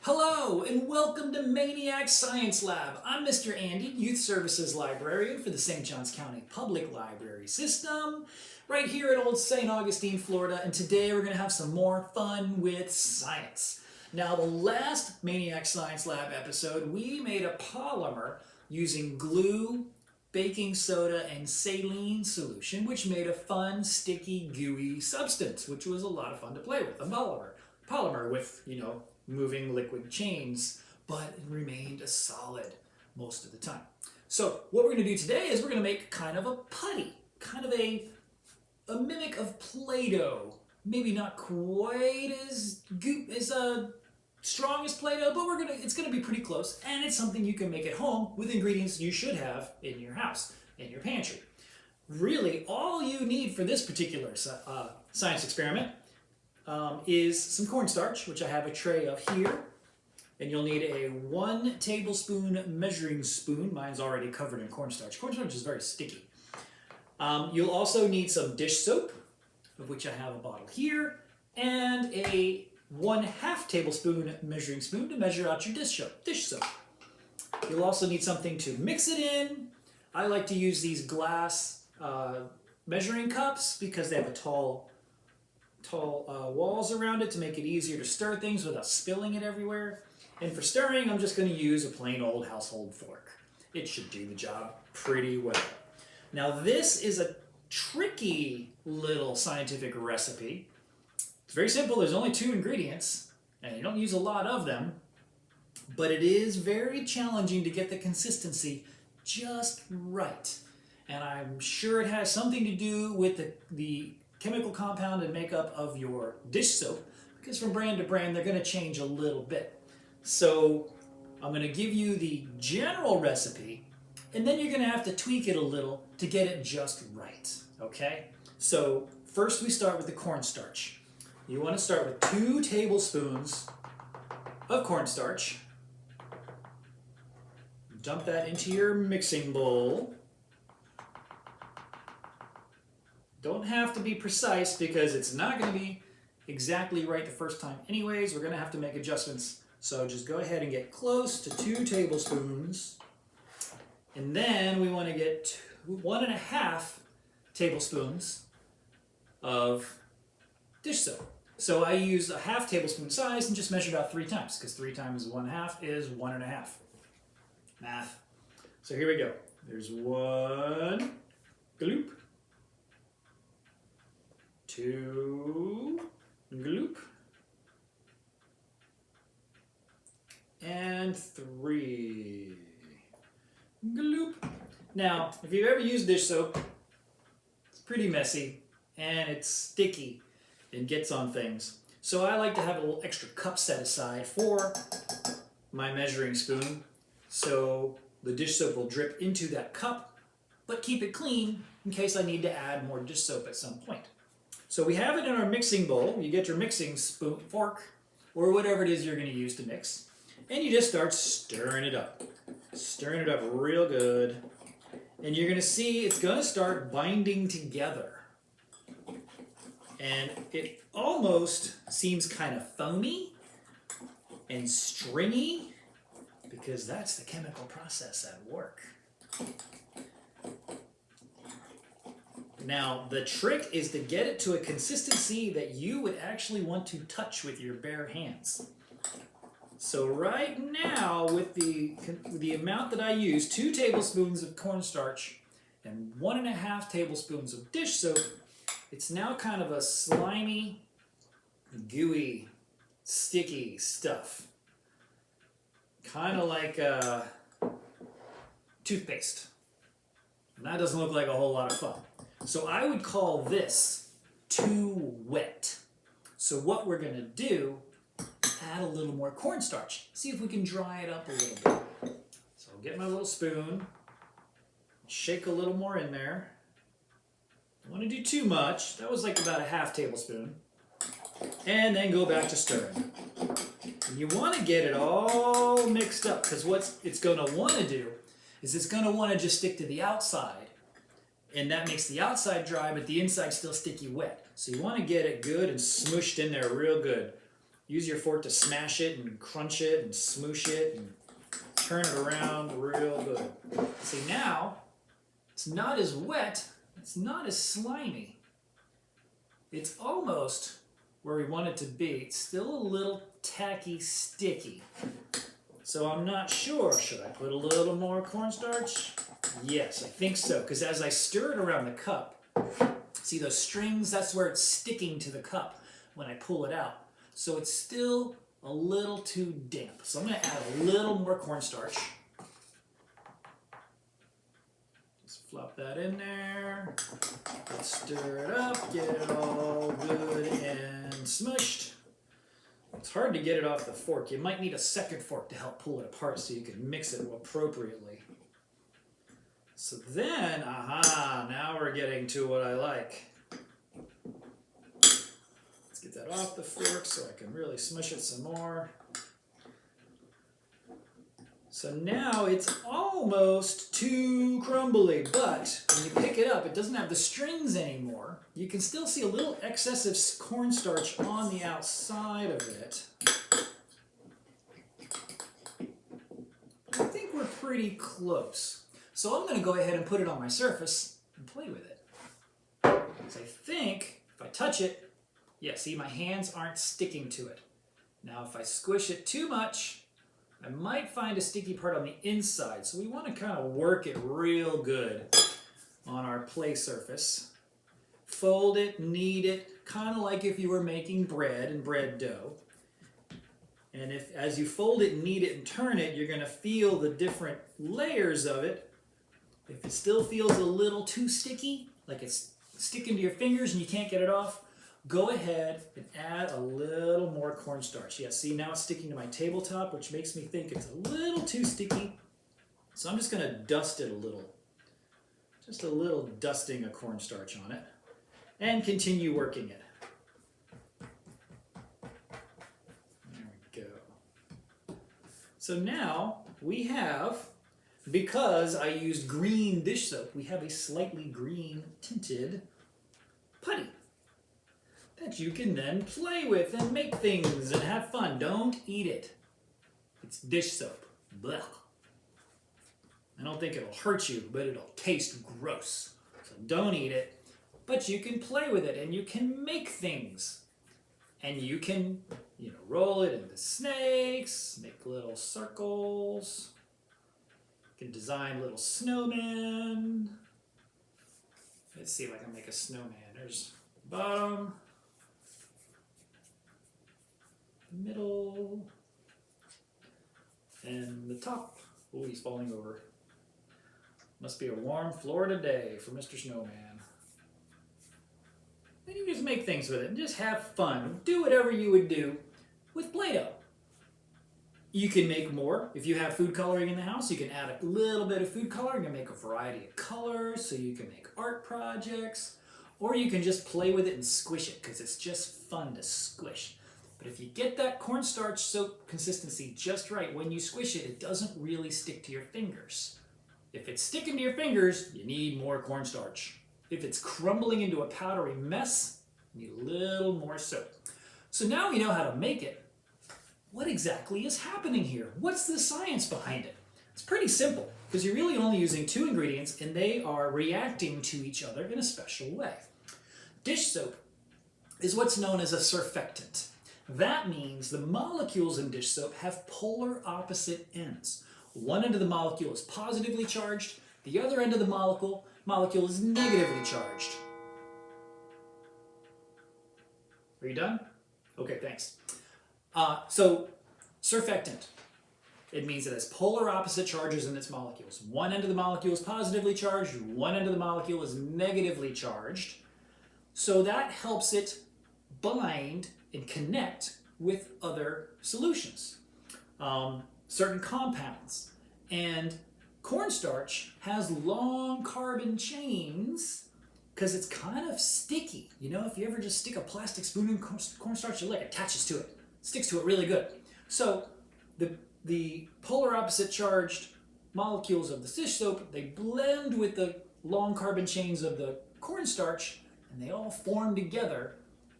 Hello and welcome to Main-iac Science Lab. I'm Mr. Andy, Youth Services Librarian for the St. Johns County Public Library System, right here at Old St. Augustine, Florida, and today we're going to have some more fun with science. Now, the last Main-iac Science Lab episode, we made a polymer using glue, baking soda, and saline solution, which made a fun, sticky, gooey substance, which was a lot of fun to play with, a polymer with, moving liquid chains, but it remained a solid most of the time. So what we're going to do today is we're going to make kind of a putty, kind of a mimic of Play-Doh. Maybe not quite as strong as Play-Doh, but it's going to be pretty close, and it's something you can make at home with ingredients you should have in your house, in your pantry. Really, all you need for this particular science experiment is some cornstarch, which I have a tray of here. And you'll need a 1 tablespoon measuring spoon. Mine's already covered in cornstarch. Cornstarch is very sticky. You'll also need some dish soap, of which I have a bottle here, and a 1/2 tablespoon measuring spoon to measure out your dish soap. You'll also need something to mix it in. I like to use these glass measuring cups because they have a tall walls around it to make it easier to stir things without spilling it everywhere. And for stirring, I'm just going to use a plain old household fork. It should do the job pretty well. Now, this is a tricky little scientific recipe. It's very simple. There's only 2 ingredients, and you don't use a lot of them, but it is very challenging to get the consistency just right. And I'm sure it has something to do with the chemical compound and makeup of your dish soap, because from brand to brand they're going to change a little bit. So I'm going to give you the general recipe, and then you're going to have to tweak it a little to get it just right. Okay? So first we start with the cornstarch. You want to start with 2 tablespoons of cornstarch. Dump that into your mixing bowl. Don't have to be precise because it's not going to be exactly right the first time anyways. We're going to have to make adjustments. So just go ahead and get close to 2 tablespoons. And then we want to get 1.5 tablespoons of dish soap. So I use a 1/2 tablespoon size and just measured out 3 times because 3 times 1/2 is 1.5. Math. So here we go. There's 1 gloop. 2 gloop, and 3 gloop. Now, if you've ever used dish soap, it's pretty messy and it's sticky and gets on things. So I like to have a little extra cup set aside for my measuring spoon, so the dish soap will drip into that cup, but keep it clean in case I need to add more dish soap at some point. So we have it in our mixing bowl. You get your mixing spoon, fork, or whatever it is you're going to use to mix, and you just start stirring it up. Stirring it up real good, and you're going to see it's going to start binding together. And it almost seems kind of foamy and stringy because that's the chemical process at work. Now, the trick is to get it to a consistency that you would actually want to touch with your bare hands. So right now, with the amount that I use, 2 tablespoons of cornstarch and 1.5 tablespoons of dish soap, it's now kind of a slimy, gooey, sticky stuff. Kind of like toothpaste. And that doesn't look like a whole lot of fun. So I would call this too wet. So what we're going to do, add a little more cornstarch. See if we can dry it up a little bit. So I'll get my little spoon, shake a little more in there. Don't want to do too much. That was like about a 1/2 tablespoon. And then go back to stirring. And you want to get it all mixed up because what it's going to want to do is it's going to want to just stick to the outside. And that makes the outside dry, but the inside still sticky wet. So you want to get it good and smooshed in there real good. use your fork to smash it and crunch it and smoosh it and turn it around real good. See, now it's not as wet, it's not as slimy. It's almost where we want it to be. It's still a little tacky, sticky. So I'm not sure. Should I put a little more cornstarch? Yes, I think so, because as I stir it around the cup, see those strings? That's where it's sticking to the cup when I pull it out. So it's still a little too damp. So I'm going to add a little more cornstarch. Just flop that in there. Let's stir it up, get it all good and smushed. It's hard to get it off the fork. You might need a second fork to help pull it apart so you can mix it appropriately. So then, now we're getting to what I like. Let's get that off the fork so I can really smush it some more. So now it's almost too crumbly, but when you pick it up, it doesn't have the strings anymore. You can still see a little excess of cornstarch on the outside of it. I think we're pretty close. So I'm going to go ahead and put it on my surface and play with it. So I think if I touch it, yeah, see my hands aren't sticking to it. Now if I squish it too much, I might find a sticky part on the inside, so we want to kind of work it real good on our play surface. Fold it, knead it, kind of like if you were making bread and bread dough. And as you fold it, knead it, and turn it, you're going to feel the different layers of it. If it still feels a little too sticky, like it's sticking to your fingers and you can't get it off, go ahead and add a little more cornstarch. Yeah, see, now it's sticking to my tabletop, which makes me think it's a little too sticky. So I'm just going to dust it a little. Just a little dusting of cornstarch on it. And continue working it. There we go. So now we have, because I used green dish soap, we have a slightly green tinted putty that you can then play with and make things and have fun. Don't eat it. It's dish soap. Blech. I don't think it'll hurt you, but it'll taste gross. So don't eat it. But you can play with it and you can make things. And you can, roll it into snakes, make little circles. You can design little snowmen. Let's see if I can make a snowman. There's the bottom. Middle, and the top. Oh, he's falling over. Must be a warm Florida day for Mr. Snowman. And you just make things with it and just have fun. Do whatever you would do with Play-Doh. You can make more. If you have food coloring in the house, you can add a little bit of food coloring and make a variety of colors so you can make art projects. Or you can just play with it and squish it because it's just fun to squish. But if you get that cornstarch soap consistency just right, when you squish it, it doesn't really stick to your fingers. If it's sticking to your fingers, you need more cornstarch. If it's crumbling into a powdery mess, you need a little more soap. So now we know how to make it. What exactly is happening here? What's the science behind it? It's pretty simple, because you're really only using two ingredients, and they are reacting to each other in a special way. Dish soap is what's known as a surfactant. That means the molecules in dish soap have polar opposite ends. One end of the molecule is positively charged, the other end of the molecule is negatively charged. Are you done? Okay, thanks. So, surfactant. It means it has polar opposite charges in its molecules. One end of the molecule is positively charged, one end of the molecule is negatively charged. So that helps it bind and connect with other solutions, certain compounds. And cornstarch has long carbon chains because it's kind of sticky. If you ever just stick a plastic spoon in cornstarch, it attaches to it, sticks to it really good. So the polar opposite charged molecules of the dish soap, they blend with the long carbon chains of the cornstarch, and they all form together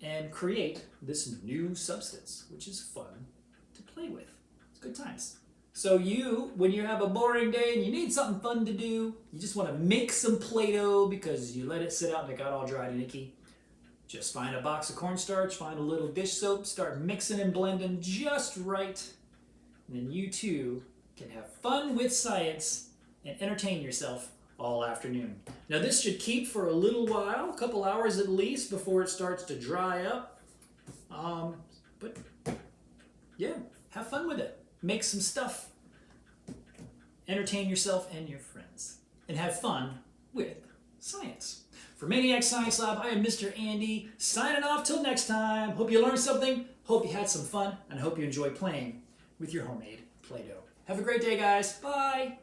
and create this new substance, which is fun to play with. It's good times. So when you have a boring day and you need something fun to do, you just want to make some Play-Doh because you let it sit out and it got all dried and icky. Just find a box of cornstarch, find a little dish soap, start mixing and blending just right. And then you too can have fun with science and entertain yourself all afternoon. Now this should keep for a little while, a couple hours at least, before it starts to dry up. But yeah, have fun with it. Make some stuff. Entertain yourself and your friends. And have fun with science. For Main-iac Science Lab, I am Mr. Andy, signing off till next time. Hope you learned something, hope you had some fun, and I hope you enjoyed playing with your homemade Play-Doh. Have a great day, guys. Bye!